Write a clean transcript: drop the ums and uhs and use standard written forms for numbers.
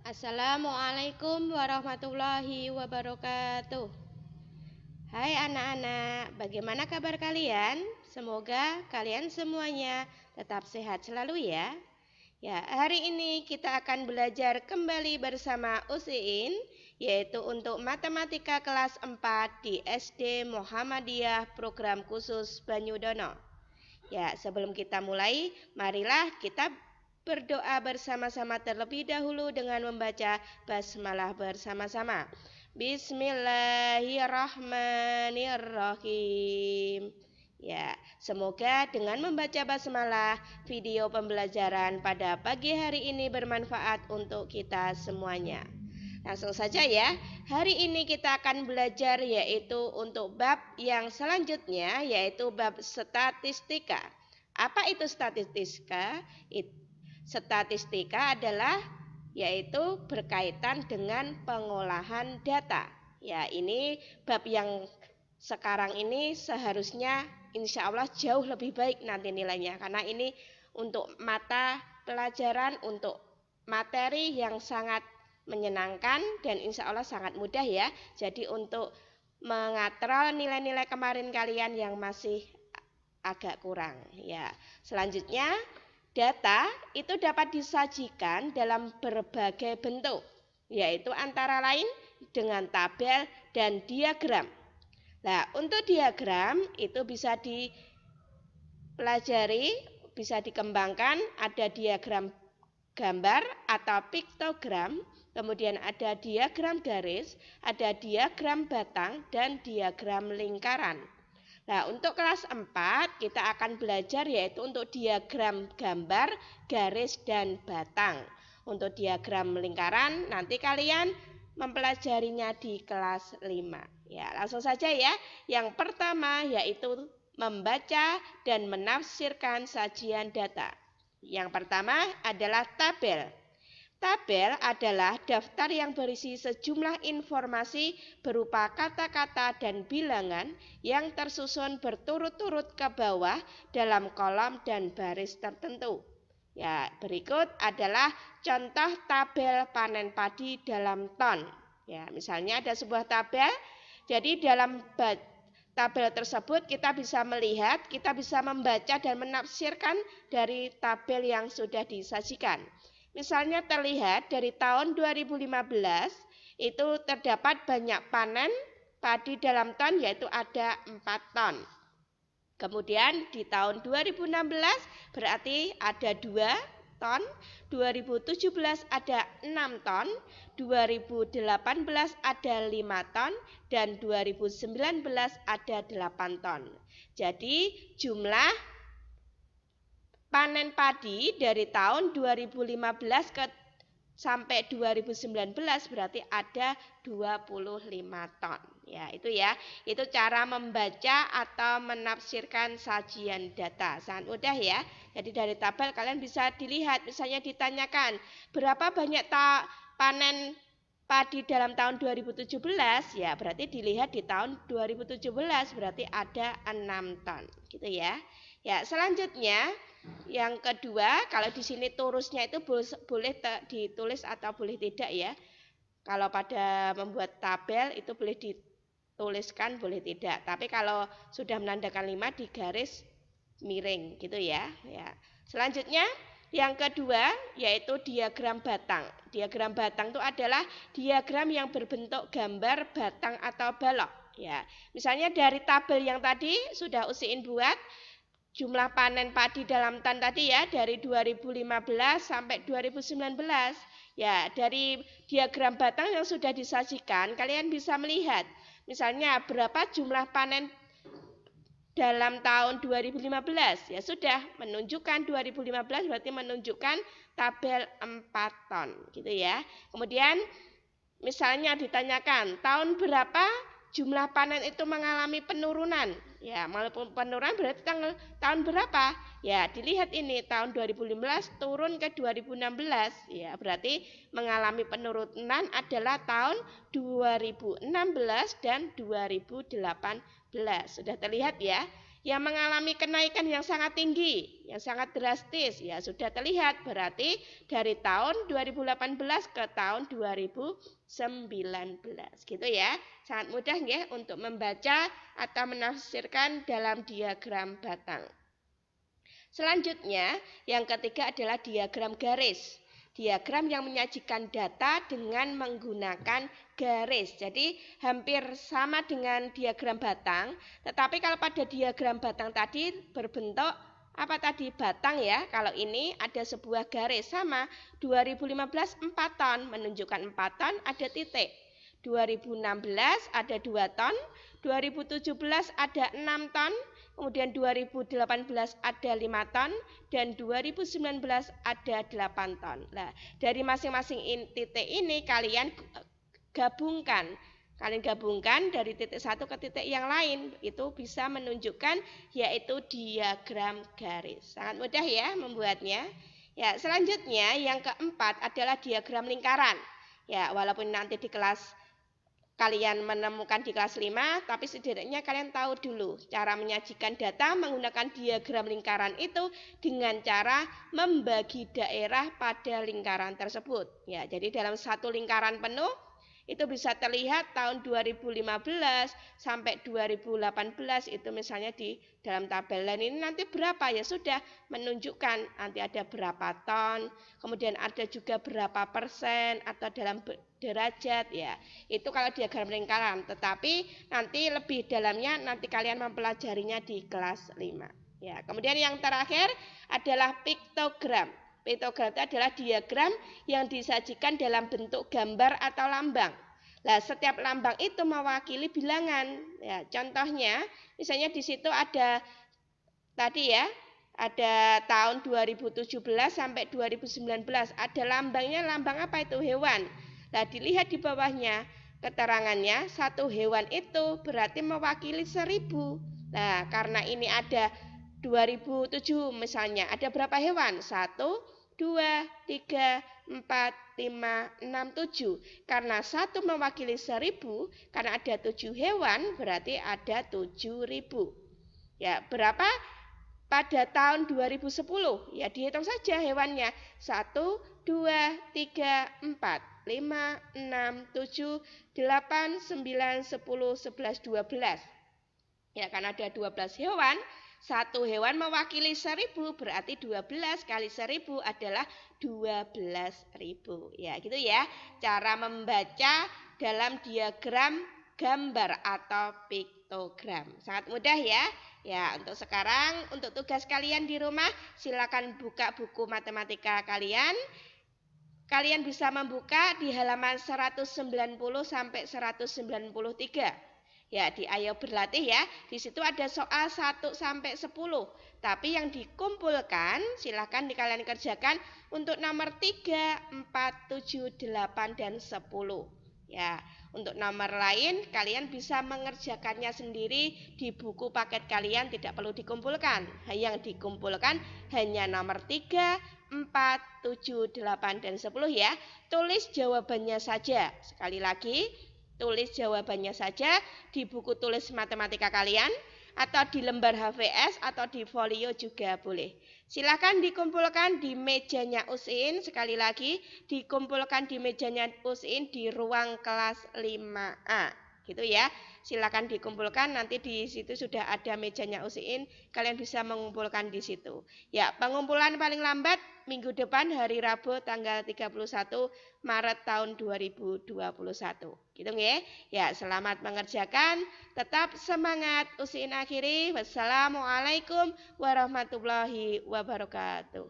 Assalamualaikum warahmatullahi wabarakatuh. Hai anak-anak, bagaimana kabar kalian? Semoga kalian semuanya tetap sehat selalu ya. Ya, hari ini kita akan belajar kembali bersama Usiin, yaitu untuk matematika kelas 4 di SD Muhammadiyah Program Khusus Banyudono. Ya, sebelum kita mulai, marilah kita berdoa bersama-sama terlebih dahulu dengan membaca basmalah bersama-sama. Bismillahirrahmanirrahim. Ya, semoga dengan membaca basmalah, video pembelajaran pada pagi hari ini bermanfaat untuk kita semuanya. Langsung saja ya, hari ini kita akan belajar yaitu untuk bab yang selanjutnya, yaitu bab statistika. Apa itu statistika? Statistika adalah yaitu berkaitan dengan pengolahan data. Ya, ini bab yang sekarang ini seharusnya insya Allah jauh lebih baik nanti nilainya, karena ini untuk mata pelajaran, untuk materi yang sangat menyenangkan dan insya Allah sangat mudah ya. Jadi untuk mengatrol nilai-nilai kemarin kalian yang masih agak kurang ya. Selanjutnya, data itu dapat disajikan dalam berbagai bentuk, yaitu antara lain dengan tabel dan diagram. Nah, untuk diagram itu bisa dipelajari, bisa dikembangkan, ada diagram gambar atau piktogram, kemudian ada diagram garis, ada diagram batang, dan diagram lingkaran. Nah, untuk kelas 4 kita akan belajar yaitu untuk diagram gambar, garis, dan batang. Untuk diagram lingkaran nanti kalian mempelajarinya di kelas 5. Ya, langsung saja ya. Yang pertama yaitu membaca dan menafsirkan sajian data. Yang pertama adalah tabel. Tabel adalah daftar yang berisi sejumlah informasi berupa kata-kata dan bilangan yang tersusun berturut-turut ke bawah dalam kolom dan baris tertentu. Ya, berikut adalah contoh tabel panen padi dalam ton. Ya, misalnya ada sebuah tabel. Jadi dalam tabel tersebut kita bisa melihat, kita bisa membaca dan menafsirkan dari tabel yang sudah disajikan. Misalnya terlihat dari tahun 2015 itu terdapat banyak panen padi dalam ton, yaitu ada 4 ton. Kemudian di tahun 2016 berarti ada 2 ton, 2017 ada 6 ton, 2018 ada 5 ton, dan 2019 ada 8 ton. Jadi jumlah panen padi dari tahun 2015 sampai 2019 berarti ada 25 ton. Ya, itu ya. Itu cara membaca atau menafsirkan sajian data. Sangat mudah ya. Jadi dari tabel kalian bisa dilihat, misalnya ditanyakan berapa banyak panen padi dalam tahun 2017, ya berarti dilihat di tahun 2017 berarti ada 6 ton. Gitu ya. Ya, selanjutnya yang kedua, kalau di sini turusnya itu boleh ditulis atau boleh tidak ya. Kalau pada membuat tabel itu boleh dituliskan, boleh tidak. Tapi kalau sudah menandakan 5 di garis miring gitu ya. Ya. Selanjutnya yang kedua yaitu diagram batang. Diagram batang itu adalah diagram yang berbentuk gambar batang atau balok. Ya. Misalnya dari tabel yang tadi sudah Usiin buat. Jumlah panen padi dalam ton tadi ya dari 2015 sampai 2019. Ya, dari diagram batang yang sudah disajikan kalian bisa melihat misalnya berapa jumlah panen dalam tahun 2015. Ya sudah menunjukkan 2015 berarti menunjukkan tabel 4 ton gitu ya. Kemudian misalnya ditanyakan tahun berapa jumlah panen itu mengalami penurunan. Ya, walaupun penurunan berarti tahun berapa? Ya, dilihat ini tahun 2015 turun ke 2016. Ya, berarti mengalami penurunan adalah tahun 2016 dan 2018. Sudah terlihat ya. yang mengalami kenaikan yang sangat tinggi, yang sangat drastis, ya sudah terlihat berarti dari tahun 2018 ke tahun 2019. Gitu ya. Sangat mudah ya untuk membaca atau menafsirkan dalam diagram batang. Selanjutnya, yang ketiga adalah diagram garis. Diagram yang menyajikan data dengan menggunakan garis. Jadi hampir sama dengan diagram batang, tetapi kalau pada diagram batang tadi berbentuk apa tadi? Batang ya. Kalau ini ada sebuah garis sama 2015 4 ton, menunjukkan 4 ton ada titik. 2016 ada 2 ton, 2017 ada 6 ton, kemudian 2018 ada 5 ton, dan 2019 ada 8 ton. Nah, dari masing-masing titik ini kalian gabungkan. Kalian gabungkan dari titik satu ke titik yang lain, itu bisa menunjukkan yaitu diagram garis. Sangat mudah ya membuatnya. Ya, selanjutnya yang keempat adalah diagram lingkaran. Ya, walaupun nanti di kelas kalian menemukan di kelas 5, tapi setidaknya kalian tahu dulu cara menyajikan data menggunakan diagram lingkaran itu dengan cara membagi daerah pada lingkaran tersebut. Ya, jadi dalam satu lingkaran penuh itu bisa terlihat tahun 2015 sampai 2018 itu misalnya di dalam tabel. Dan ini nanti berapa ya sudah menunjukkan nanti ada berapa ton, kemudian ada juga berapa persen atau dalam derajat ya. Itu kalau diagram lingkaran, tetapi nanti lebih dalamnya nanti kalian mempelajarinya di kelas 5. Ya, kemudian yang terakhir adalah piktogram. Piktogram itu adalah diagram yang disajikan dalam bentuk gambar atau lambang. Nah, setiap lambang itu mewakili bilangan. Ya, contohnya, misalnya di situ ada tadi ya, ada tahun 2017 sampai 2019. Ada lambangnya, lambang apa itu? Hewan. Nah, dilihat di bawahnya keterangannya, satu hewan itu berarti mewakili 1000. Nah, karena ini ada 2007 misalnya, ada berapa hewan? 1, 2, 3, 4, 5, 6, 7. Karena 1 mewakili 1000, karena ada 7 hewan, berarti ada 7000. Ya, berapa pada tahun 2010? Ya, dihitung saja hewannya. 1, 2, 3, 4, 5, 6, 7, 8, 9, 10, 11, 12. Ya, karena ada 12 hewan, satu hewan mewakili 1000, berarti 12 kali 1000 adalah 12.000. Ya, gitu ya. Cara membaca dalam diagram gambar atau piktogram. Sangat mudah ya. Ya, untuk sekarang, untuk tugas kalian di rumah, silakan buka buku matematika kalian. Kalian bisa membuka di halaman 190 sampai 193. Ya, di Ayo Berlatih ya. Di situ ada soal 1 sampai 10. Tapi yang dikumpulkan silahkan kalian kerjakan untuk nomor 3, 4, 7, 8, dan 10. Ya, untuk nomor lain kalian bisa mengerjakannya sendiri di buku paket kalian, tidak perlu dikumpulkan. Yang dikumpulkan hanya nomor 3, 4, 7, 8, dan 10 ya. Tulis jawabannya saja. Sekali lagi, tulis jawabannya saja di buku tulis matematika kalian, atau di lembar HVS, atau di folio juga boleh. Silakan dikumpulkan di mejanya Usin. Sekali lagi, dikumpulkan di mejanya Usin di ruang kelas 5A. Gitu ya. Silakan dikumpulkan, nanti di situ sudah ada mejanya Usin, kalian bisa mengumpulkan di situ. Ya, pengumpulan paling lambat minggu depan hari Rabu tanggal 31 Maret tahun 2021. Gitu ya. Ya, selamat mengerjakan, tetap semangat. Usin akhiri. Wassalamualaikum warahmatullahi wabarakatuh.